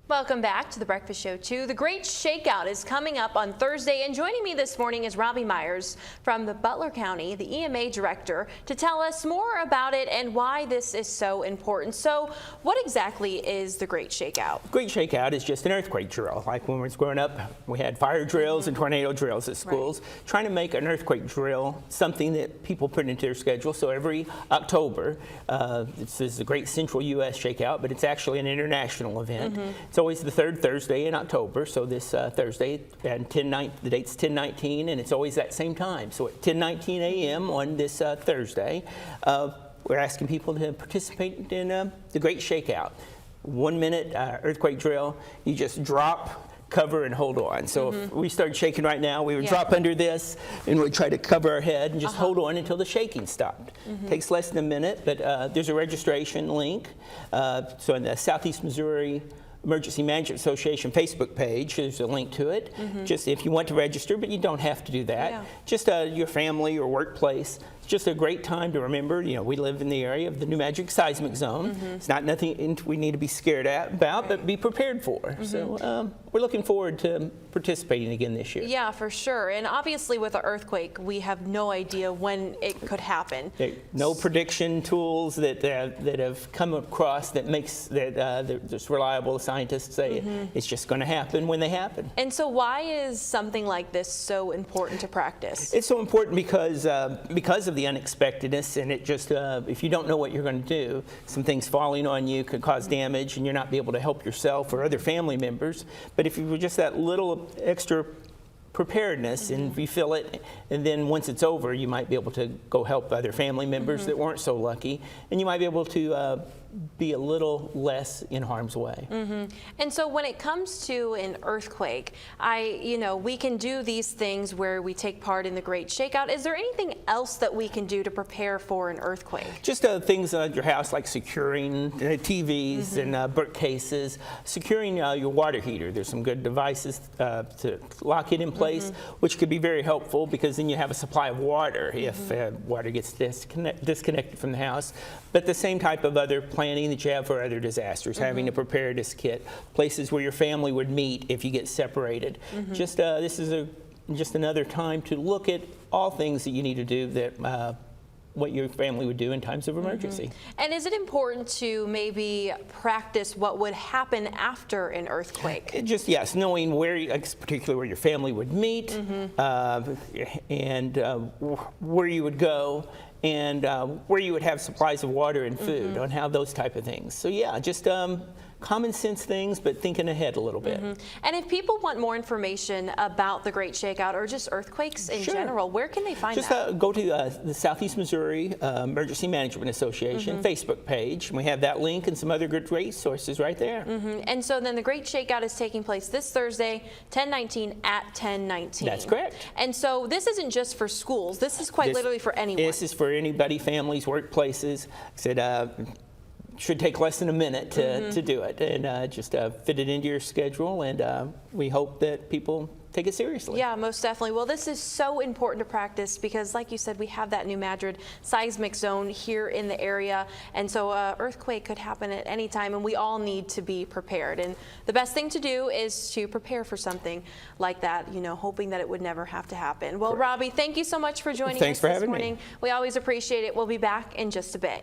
Welcome back to the Breakfast Show 2. The Great Shakeout is coming up on Thursday, and joining me this morning is Robbie Myers from the Butler County, the EMA director, to tell us more about it and why this is so important. So what exactly is the Great Shakeout? Great Shakeout is just an earthquake drill. Like when we was growing up, we had fire drills and tornado drills at schools. Right. Trying to make an earthquake drill something that people put into their schedule. So every October, this is the Great Central U.S. Shakeout, but it's actually an international event. It's always the third Thursday in October, so this Thursday, and the date's 10/19, and it's always that same time. So at 10:19 a.m. on this Thursday, we're asking people to participate in the Great Shakeout. 1 minute earthquake drill. You just drop, cover, and hold on. So if we started shaking right now, we would drop under this and we'd try to cover our head and just hold on until the shaking stopped. Takes less than a minute, but there's a registration link. So in the Southeast Missouri Emergency Management Association Facebook page, there's a link to it. Just if you want to register, but you don't have to do that. Just your family or workplace. It's just a great time to remember, you know, we live in the area of the New Magic seismic zone. It's not nothing we need to be scared about, but be prepared for. So we're looking forward to participating again this year. Yeah, for sure. And obviously with an earthquake, we have no idea when it could happen. No prediction tools that have come across that makes just reliable scientists say it's just going to happen when they happen. And so why is something like this so important to practice? It's so important because of the unexpectedness, and it just if you don't know what you're going to do, some things falling on you could cause damage and you're not be able to help yourself or other family members. But if you were just that little extra preparedness and refill it, and then once it's over, you might be able to go help other family members that weren't so lucky, and you might be able to be a little less in harm's way. And so when it comes to an earthquake, we can do these things where we take part in the Great Shakeout. Is there anything else that we can do to prepare for an earthquake? Just things at your house like securing TVs and bookcases, securing your water heater. There's some good devices to lock it in place, which could be very helpful because then you have a supply of water if water gets disconnected from the house. But the same type of other planning that you have for other disasters, having a preparedness kit, places where your family would meet if you get separated. Just this is just another time to look at all things that you need to do that what your family would do in times of emergency. And is it important to maybe practice what would happen after an earthquake? Yes, knowing particularly where your family would meet and where you would go, and where you would have supplies of water and food, on how those type of things. So yeah, just common sense things, but thinking ahead a little bit. And if people want more information about the Great Shakeout or just earthquakes in general, where can they find that? Just go to the Southeast Missouri Emergency Management Association Facebook page. We have that link and some other good resources right there. And so then the Great Shakeout is taking place this Thursday, 10/19 at 10/19. That's correct. And so this isn't just for schools. This is quite literally for anyone. This is for anybody, families, workplaces. I said, should take less than a minute to do it, and just fit it into your schedule, and we hope that people take it seriously. Yeah, most definitely. Well, this is so important to practice because, like you said, we have that New Madrid seismic zone here in the area, and so an earthquake could happen at any time, and we all need to be prepared. And the best thing to do is to prepare for something like that, hoping that it would never have to happen. Well, Robbie, thank you so much for joining us this morning. We always appreciate it. We'll be back in just a bit.